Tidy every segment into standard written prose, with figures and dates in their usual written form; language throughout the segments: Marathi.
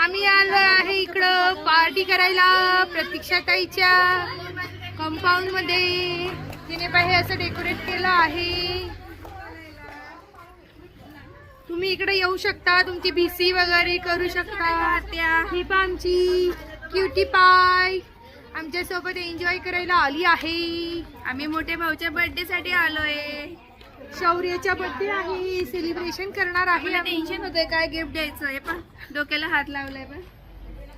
आम्ही आलो आहे इकडं पार्टी करायला प्रतीक्षाताईच्या कंपाऊंड मध्ये. तिने पाहे असं डेकोरेट केलं आहे. तुम्ही इकडे येऊ शकता, तुमची बीसी वगैरे करू शकता. त्या ही पण आमची क्युटी पाय आमच्या सोबत एन्जॉय करायला आली आहे. आम्ही मोठ्या भाऊच्या बर्थडे साठी आलोय. शौर्याचा बर्थडे आहे, सेलिब्रेशन करणार आहे. टेन्शन होतंय काय गिफ्ट द्यायचं. हे पण डोक्याला हात लावलाय. पण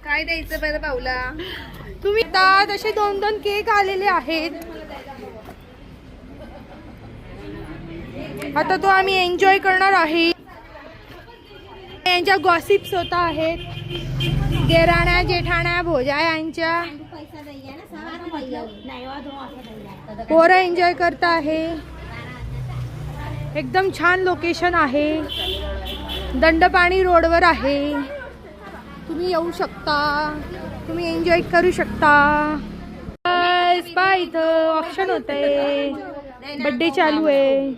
काय द्यायचं बरं भाऊला. तुम्ही तसे 2-2 केक आलेले आहेत. आता तो आम्ही एन्जॉय करणार आहे. यांच्या गॉसिप्स होत आहेत, देराण्या जेठाण्या भोजा यांच्या. पोरं एन्जॉय करत आहे. एकदम छान लोकेशन आहे. दंडपाणी रोडवर आहे. तुम्ही येऊ शकता, तुम्ही एन्जॉय करू शकता. इथं ऑप्शन होत आहे, बर्थडे चालू आहे.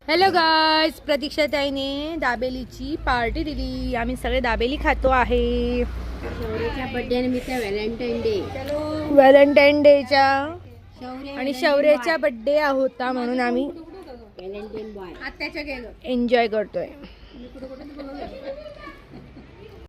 हॅलो गाईज, प्रतीक्षाताईने दाबेलीची पार्टी दिली. आम्ही सगळे दाबेली खातो आहे. शौर्याच्या बर्थडे निमित्त व्हॅलेंटाईन डेच्या आणि शौर्याचा बर्थडे होता म्हणून आम्ही आत्याच्या गेलो एन्जॉय करतोय.